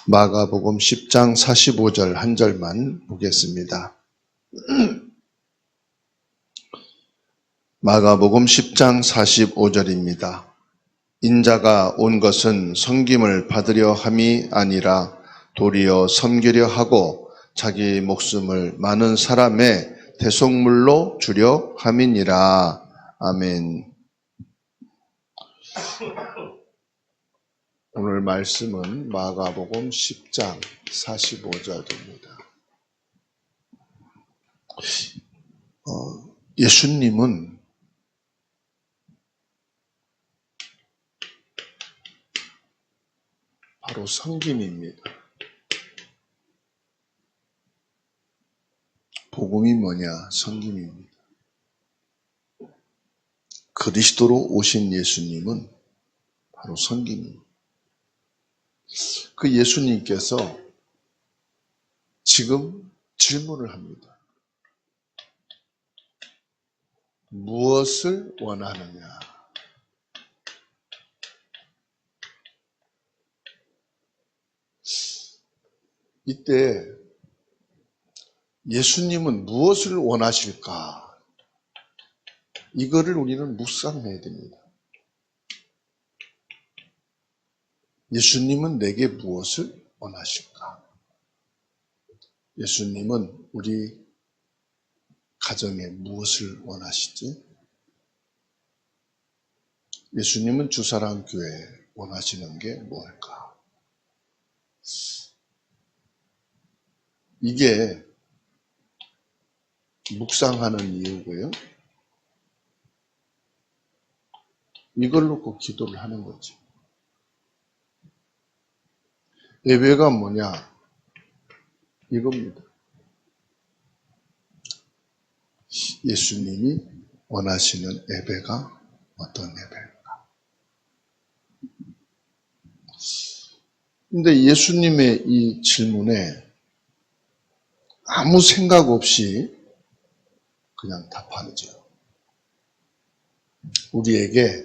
마가복음 10장 45절 한 절만 보겠습니다. 마가복음 10장 45절입니다. 인자가 온 것은 섬김을 받으려 함이 아니라 도리어 섬기려 하고 자기 목숨을 많은 사람의 대속물로 주려 함이니라. 아멘. 오늘 말씀은 마가복음 10장 45절입니다. 예수님은 바로 섬김입니다. 복음이 뭐냐? 섬김입니다. 그리스도로 오신 예수님은 바로 섬김입니다. 그 예수님께서 지금 질문을 합니다. 무엇을 원하느냐? 이때 예수님은 무엇을 원하실까? 이거를 우리는 묵상해야 됩니다. 예수님은 내게 무엇을 원하실까? 예수님은 우리 가정에 무엇을 원하시지? 예수님은 주사랑교회에 원하시는 게 뭘까? 이게 묵상하는 이유고요. 이걸 놓고 기도를 하는 거지. 예배가 뭐냐? 이겁니다. 예수님이 원하시는 예배가 어떤 예배일까? 근데 예수님의 이 질문에 아무 생각 없이 그냥 답하죠. 우리에게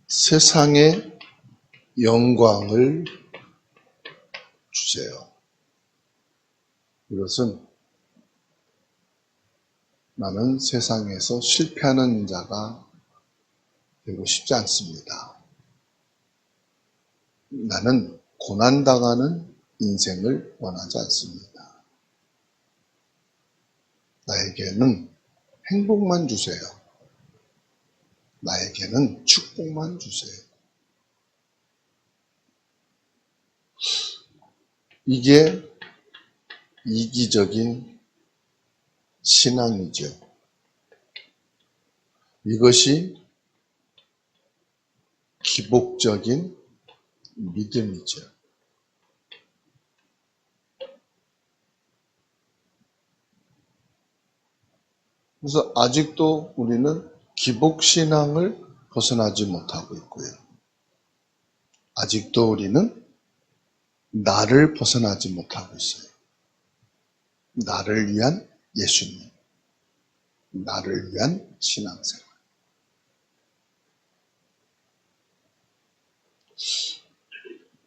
세상의 영광을 주세요. 이것은 나는 세상에서 실패하는 자가 되고 싶지 않습니다. 나는 고난당하는 인생을 원하지 않습니다. 나에게는 행복만 주세요. 나에게는 축복만 주세요. 이게 이기적인 신앙이죠. 이것이 기복적인 믿음이죠. 그래서 아직도 우리는 기복신앙을 벗어나지 못하고 있고요. 아직도 우리는 나를 벗어나지 못하고 있어요. 나를 위한 예수님, 나를 위한 신앙생활.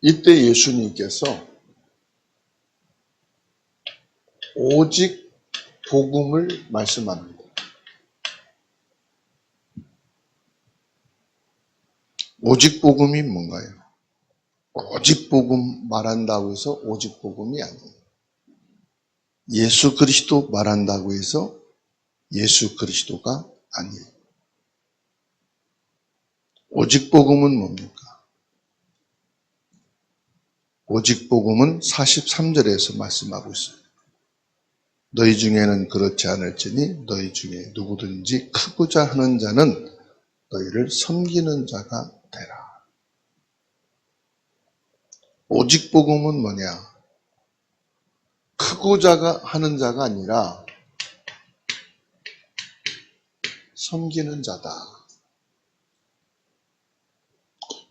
이때 예수님께서 오직 복음을 말씀합니다. 오직 복음이 뭔가요? 오직 복음 말한다고 해서 오직 복음이 아니에요. 예수 그리스도 말한다고 해서 예수 그리스도가 아니에요. 오직 복음은 뭡니까? 오직 복음은 43절에서 말씀하고 있어요. 너희 중에는 그렇지 않을지니 너희 중에 누구든지 크고자 하는 자는 너희를 섬기는 자가 되라. 오직 복음은 뭐냐? 크고자 하는 자가 아니라 섬기는 자다.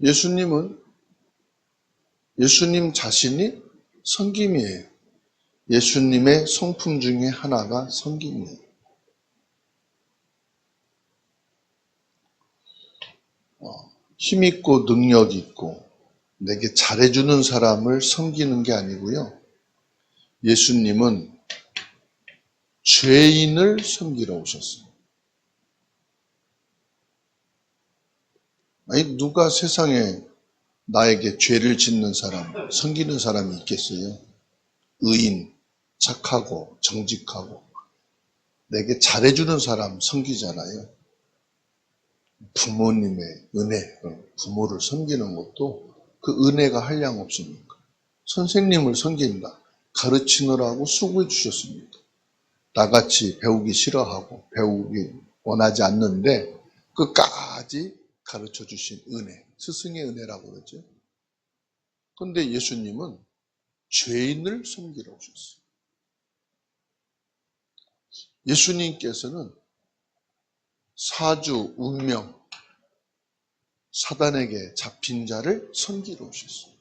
예수님 자신이 섬김이에요. 예수님의 성품 중에 하나가 섬김이에요. 힘있고 능력 있고 내게 잘해주는 사람을 섬기는 게 아니고요. 예수님은 죄인을 섬기러 오셨어요. 아니, 누가 세상에 나에게 죄를 짓는 사람, 섬기는 사람이 있겠어요? 의인, 착하고, 정직하고, 내게 잘해주는 사람 섬기잖아요. 부모님의 은혜, 부모를 섬기는 것도 그 은혜가 한량 없습니까? 선생님을 섬긴다. 가르치느라고 수고해 주셨습니다. 나같이 배우기 싫어하고 배우기 원하지 않는데 끝까지 가르쳐 주신 은혜, 스승의 은혜라고 그러죠. 그런데 예수님은 죄인을 섬기러 오셨어요. 예수님께서는 사주, 운명, 사단에게 잡힌 자를 섬기러 오셨어요.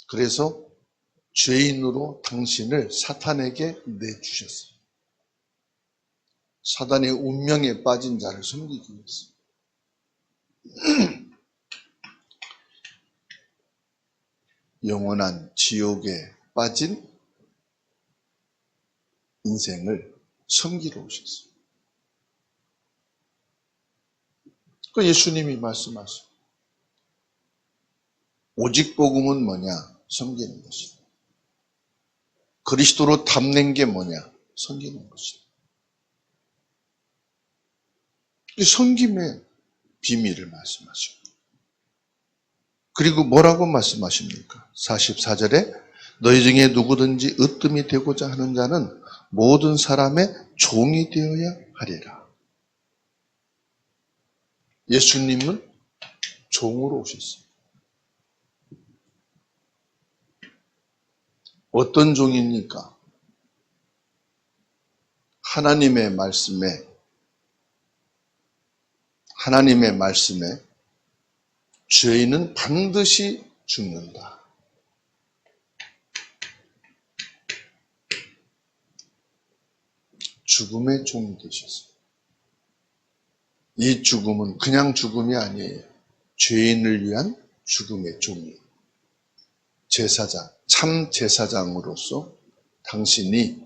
그래서 죄인으로 당신을 사탄에게 내주셨어요. 사단의 운명에 빠진 자를 섬기기 위해서. 영원한 지옥에 빠진 인생을 섬기러 오셨어요. 그 예수님이 말씀하세요. 오직 복음은 뭐냐? 섬기는 것이다. 그리스도로 담는 게 뭐냐? 섬기는 것이다. 이 섬김의 비밀을 말씀하시고. 그리고 뭐라고 말씀하십니까? 44절에 너희 중에 누구든지 으뜸이 되고자 하는 자는 모든 사람의 종이 되어야 하리라. 예수님은 종으로 오셨어요. 어떤 종입니까? 하나님의 말씀에 죄인은 반드시 죽는다. 죽음의 종이 되셨어요. 이 죽음은 그냥 죽음이 아니에요. 죄인을 위한 죽음의 종이에요. 제사장, 참 제사장으로서 당신이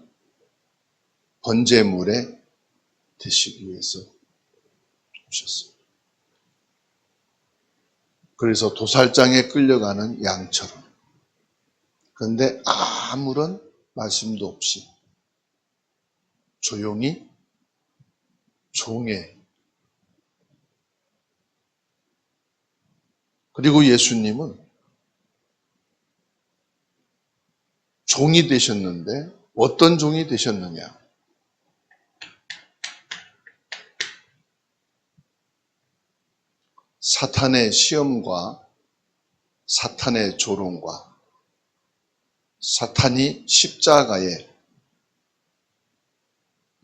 번제물에 드시기 위해서 오셨어요. 그래서 도살장에 끌려가는 양처럼. 그런데 아무런 말씀도 없이 조용히 종에. 그리고 예수님은 종이 되셨는데 어떤 종이 되셨느냐? 사탄의 시험과 사탄의 조롱과 사탄이 십자가에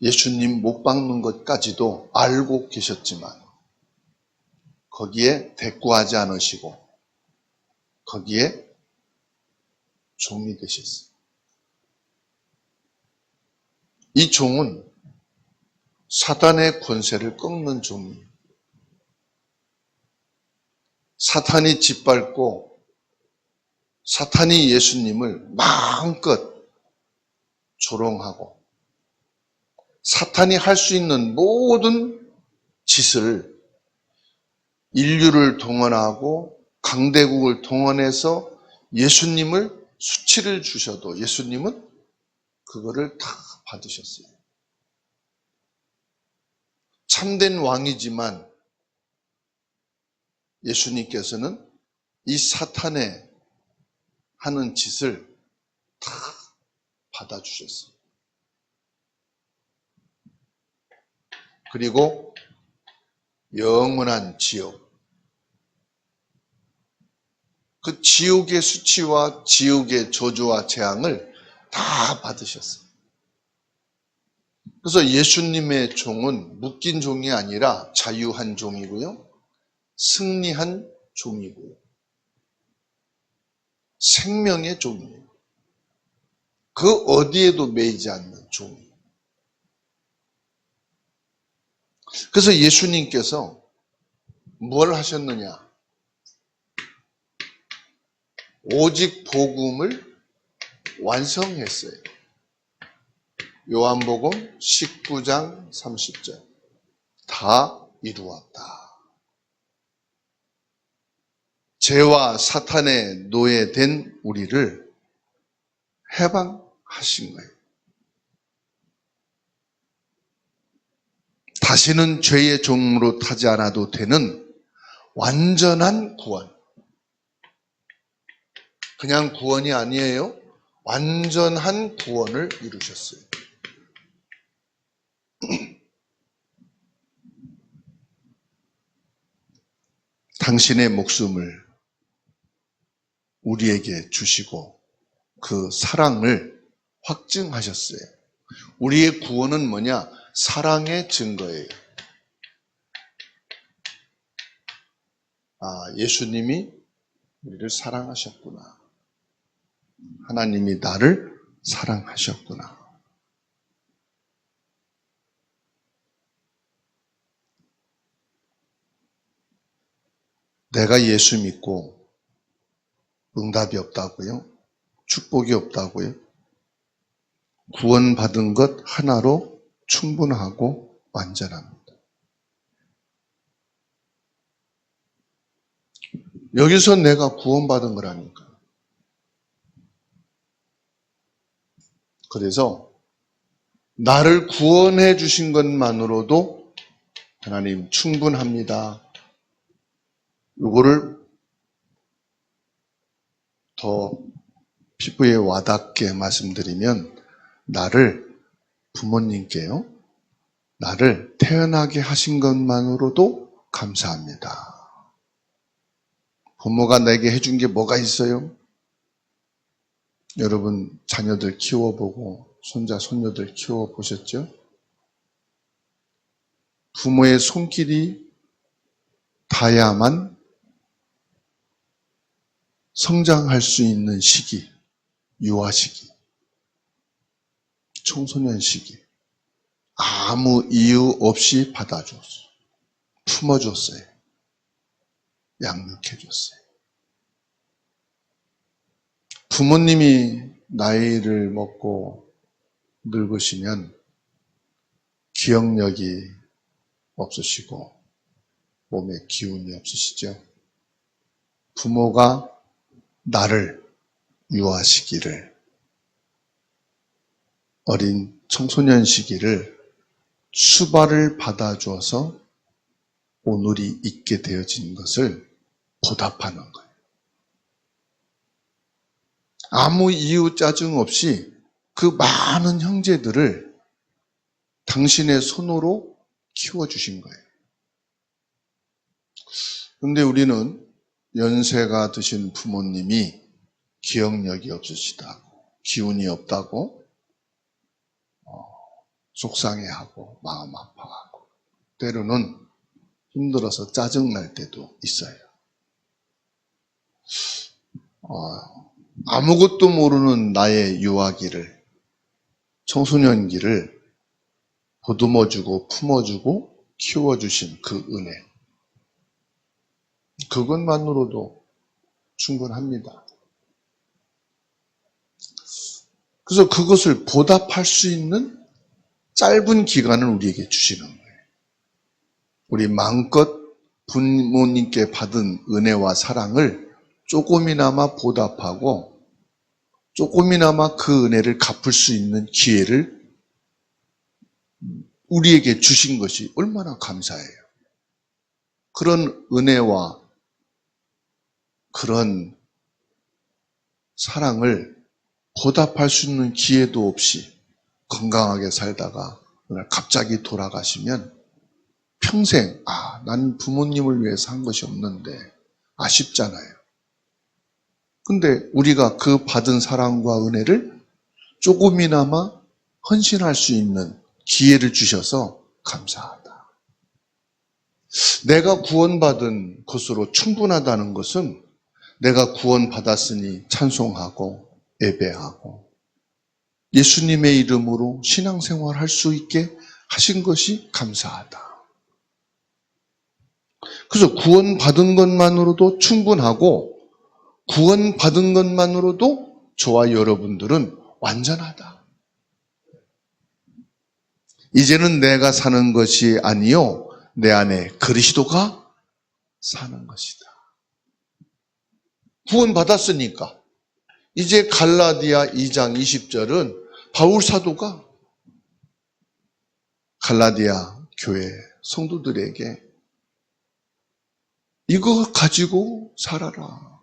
예수님 못 박는 것까지도 알고 계셨지만 거기에 대꾸하지 않으시고 거기에 종이 되셨어요. 이 종은 사탄의 권세를 꺾는 종이에요. 사탄이 짓밟고 사탄이 예수님을 마음껏 조롱하고 사탄이 할 수 있는 모든 짓을 인류를 동원하고 강대국을 동원해서 예수님을 수치를 주셔도 예수님은 그거를 다 받으셨어요. 참된 왕이지만 예수님께서는 이 사탄의 하는 짓을 다 받아주셨어요. 그리고 영원한 지옥, 그 지옥의 수치와 지옥의 저주와 재앙을 다 받으셨어요. 그래서 예수님의 종은 묶인 종이 아니라 자유한 종이고요. 승리한 종이고요. 생명의 종이에요. 그 어디에도 매이지 않는 종이에요. 그래서 예수님께서 뭘 하셨느냐? 오직 복음을 완성했어요. 요한복음 19장 30절. 다 이루었다. 죄와 사탄의 노예된 우리를 해방하신 거예요. 다시는 죄의 종으로 타지 않아도 되는 완전한 구원. 그냥 구원이 아니에요. 완전한 구원을 이루셨어요. 당신의 목숨을 우리에게 주시고 그 사랑을 확증하셨어요. 우리의 구원은 뭐냐? 사랑의 증거예요. 예수님이 우리를 사랑하셨구나. 하나님이 나를 사랑하셨구나. 내가 예수 믿고 응답이 없다고요? 축복이 없다고요? 구원받은 것 하나로 충분하고 완전합니다. 여기서 내가 구원받은 거라니까. 그래서 나를 구원해 주신 것만으로도 하나님 충분합니다. 이거를 더 피부에 와닿게 말씀드리면 나를 부모님께요. 나를 태어나게 하신 것만으로도 감사합니다. 부모가 내게 해준 게 뭐가 있어요? 여러분 자녀들 키워보고 손자, 손녀들 키워보셨죠? 부모의 손길이 닿아야만 성장할 수 있는 시기, 유아 시기, 청소년 시기. 아무 이유 없이 받아줬어요. 품어줬어요. 양육해줬어요. 부모님이 나이를 먹고 늙으시면 기억력이 없으시고 몸에 기운이 없으시죠. 부모가 나를 유아 시기를, 어린 청소년 시기를 수발을 받아줘서 오늘이 있게 되어진 것을 보답하는 거예요. 아무 이유 짜증 없이 그 많은 형제들을 당신의 손으로 키워주신 거예요. 그런데 우리는 연세가 드신 부모님이 기억력이 없으시다고, 기운이 없다고 속상해하고 마음 아파하고 때로는 힘들어서 짜증날 때도 있어요. 아무것도 모르는 나의 유아기를, 청소년기를 보듬어주고 품어주고 키워주신 그 은혜, 그것만으로도 충분합니다. 그래서 그것을 보답할 수 있는 짧은 기간을 우리에게 주시는 거예요. 우리 마음껏 부모님께 받은 은혜와 사랑을 조금이나마 보답하고 조금이나마 그 은혜를 갚을 수 있는 기회를 우리에게 주신 것이 얼마나 감사해요. 그런 은혜와 그런 사랑을 보답할 수 있는 기회도 없이 건강하게 살다가 갑자기 돌아가시면 평생 난 부모님을 위해서 한 것이 없는데 아쉽잖아요. 근데 우리가 그 받은 사랑과 은혜를 조금이나마 헌신할 수 있는 기회를 주셔서 감사하다. 내가 구원받은 것으로 충분하다는 것은 내가 구원받았으니 찬송하고 예배하고 예수님의 이름으로 신앙생활할 수 있게 하신 것이 감사하다. 그래서 구원받은 것만으로도 충분하고 구원받은 것만으로도 저와 여러분들은 완전하다. 이제는 내가 사는 것이 아니요 내 안에 그리스도가 사는 것이다. 구원받았으니까 이제 갈라디아 2장 20절은 바울 사도가 갈라디아 교회 성도들에게 이거 가지고 살아라.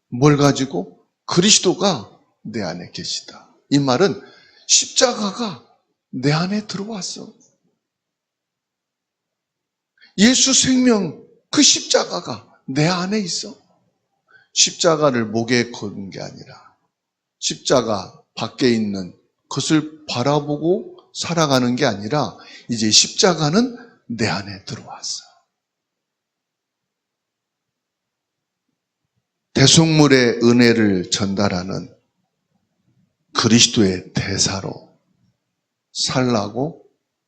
뭘 가지고? 그리스도가 내 안에 계시다. 이 말은 십자가가 내 안에 들어왔어. 예수 생명 그 십자가가 내 안에 있어. 십자가를 목에 거는 게 아니라 십자가 밖에 있는 것을 바라보고 살아가는 게 아니라 이제 십자가는 내 안에 들어왔어. 대속물의 은혜를 전달하는 그리스도의 대사로 살라고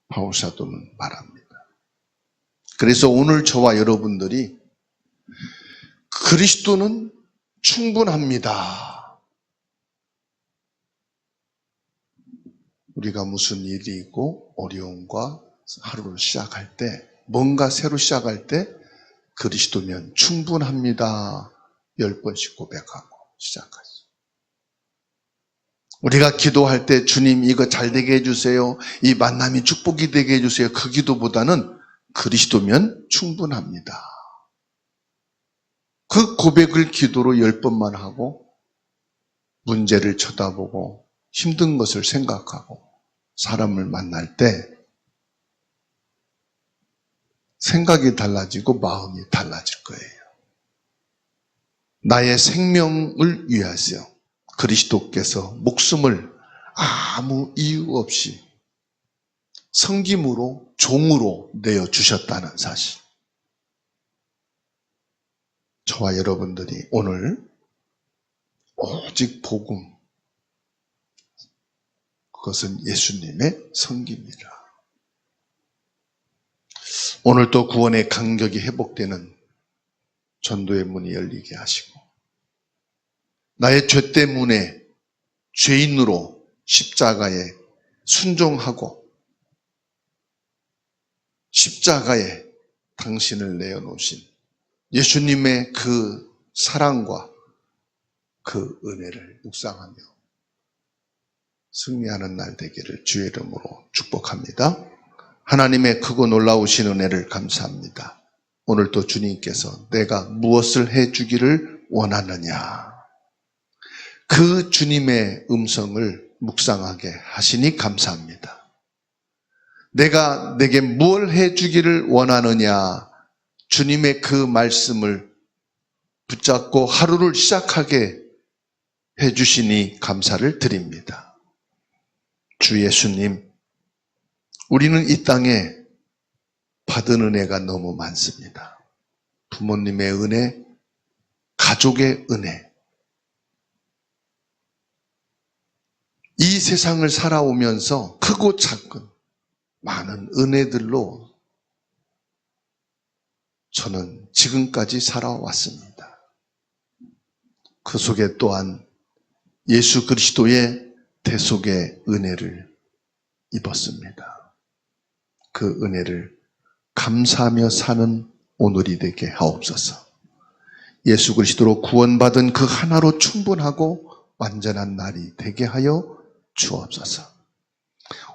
바울사도는 말합니다. 그래서 오늘 저와 여러분들이 그리스도는 충분합니다. 우리가 무슨 일이 있고 어려움과 하루를 시작할 때, 뭔가 새로 시작할 때 그리스도면 충분합니다. 10번씩 고백하고 시작하죠. 우리가 기도할 때 주님 이거 잘 되게 해주세요. 이 만남이 축복이 되게 해주세요. 그 기도보다는 그리스도면 충분합니다. 그 고백을 기도로 10번만 하고 문제를 쳐다보고 힘든 것을 생각하고 사람을 만날 때 생각이 달라지고 마음이 달라질 거예요. 나의 생명을 위하여 그리스도께서 목숨을 아무 이유 없이 섬김으로 종으로 내어주셨다는 사실. 저와 여러분들이 오늘 오직 복음, 그것은 예수님의 섬김이라. 오늘 또 구원의 간격이 회복되는 전도의 문이 열리게 하시고 나의 죄 때문에 죄인으로 십자가에 순종하고 십자가에 당신을 내어놓으신 예수님의 그 사랑과 그 은혜를 묵상하며 승리하는 날 되기를 주의 이름으로 축복합니다. 하나님의 크고 놀라우신 은혜를 감사합니다. 오늘 또 주님께서 내가 무엇을 해주기를 원하느냐, 그 주님의 음성을 묵상하게 하시니 감사합니다. 내가 내게 뭘 해주기를 원하느냐, 주님의 그 말씀을 붙잡고 하루를 시작하게 해주시니 감사를 드립니다. 주 예수님, 우리는 이 땅에 받은 은혜가 너무 많습니다. 부모님의 은혜, 가족의 은혜. 이 세상을 살아오면서 크고 작은 많은 은혜들로 저는 지금까지 살아왔습니다. 그 속에 또한 예수 그리스도의 대속의 은혜를 입었습니다. 그 은혜를 감사하며 사는 오늘이 되게 하옵소서. 예수 그리스도로 구원받은 그 하나로 충분하고 완전한 날이 되게 하여 주옵소서.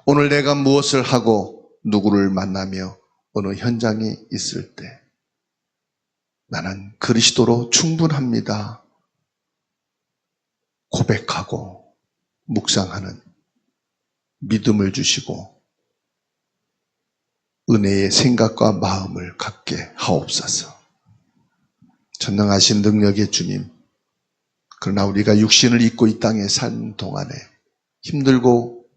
오늘 내가 무엇을 하고 누구를 만나며 어느 현장에 있을 때 나는 그리스도로 충분합니다. 고백하고 묵상하는 믿음을 주시고 은혜의 생각과 마음을 갖게 하옵소서. 전능하신 능력의 주님, 그러나 우리가 육신을 입고 이 땅에 사는 동안에 힘들고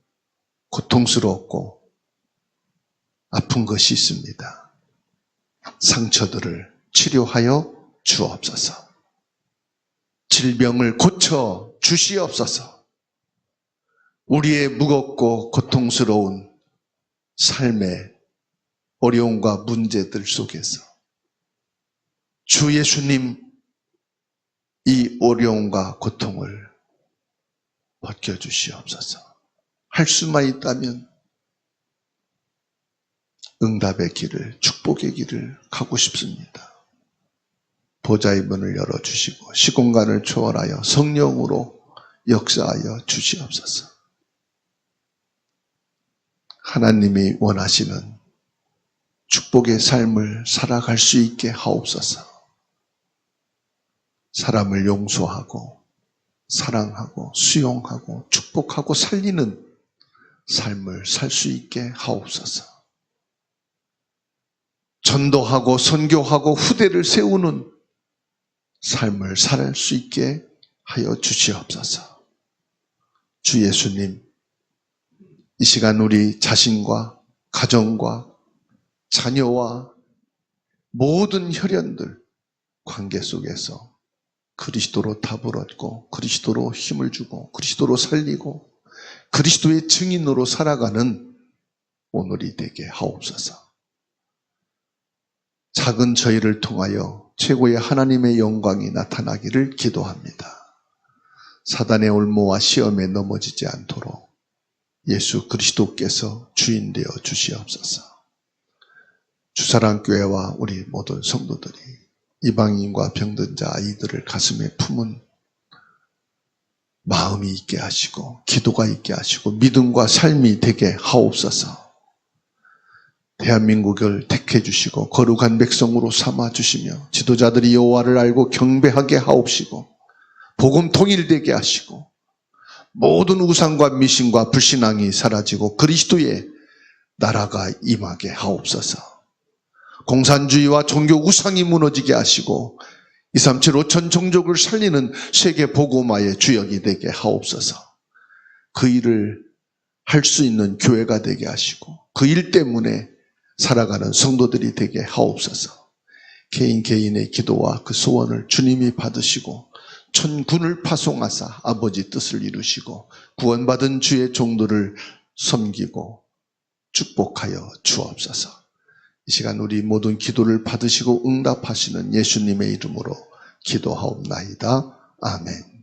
고통스럽고 아픈 것이 있습니다. 상처들을 치료하여 주옵소서. 질병을 고쳐 주시옵소서. 우리의 무겁고 고통스러운 삶의 어려움과 문제들 속에서 주 예수님 이 어려움과 고통을 벗겨주시옵소서. 할 수만 있다면 응답의 길을, 축복의 길을 가고 싶습니다. 보좌의 문을 열어주시고 시공간을 초월하여 성령으로 역사하여 주시옵소서. 하나님이 원하시는 축복의 삶을 살아갈 수 있게 하옵소서. 사람을 용서하고 사랑하고 수용하고 축복하고 살리는 삶을 살 수 있게 하옵소서. 전도하고 선교하고 후대를 세우는 삶을 살 수 있게 하여 주시옵소서. 주 예수님, 이 시간 우리 자신과 가정과 자녀와 모든 혈연들 관계 속에서 그리스도로 답을 얻고 그리스도로 힘을 주고 그리스도로 살리고 그리스도의 증인으로 살아가는 오늘이 되게 하옵소서. 작은 저희를 통하여 최고의 하나님의 영광이 나타나기를 기도합니다. 사단의 올무와 시험에 넘어지지 않도록 예수 그리스도께서 주인 되어 주시옵소서. 주사랑교회와 우리 모든 성도들이 이방인과 병든 자 아이들을 가슴에 품은 마음이 있게 하시고 기도가 있게 하시고 믿음과 삶이 되게 하옵소서. 대한민국을 택해 주시고 거룩한 백성으로 삼아 주시며 지도자들이 여호와를 알고 경배하게 하옵시고 복음 통일되게 하시고 모든 우상과 미신과 불신앙이 사라지고 그리스도의 나라가 임하게 하옵소서. 공산주의와 종교 우상이 무너지게 하시고 237 5천 종족을 살리는 세계 복음화의 주역이 되게 하옵소서. 그 일을 할 수 있는 교회가 되게 하시고 그 일 때문에 살아가는 성도들이 되게 하옵소서. 개인 개인의 기도와 그 소원을 주님이 받으시고 천군을 파송하사 아버지 뜻을 이루시고 구원받은 주의 종들을 섬기고 축복하여 주옵소서. 이 시간 우리 모든 기도를 받으시고 응답하시는 예수님의 이름으로 기도하옵나이다. 아멘.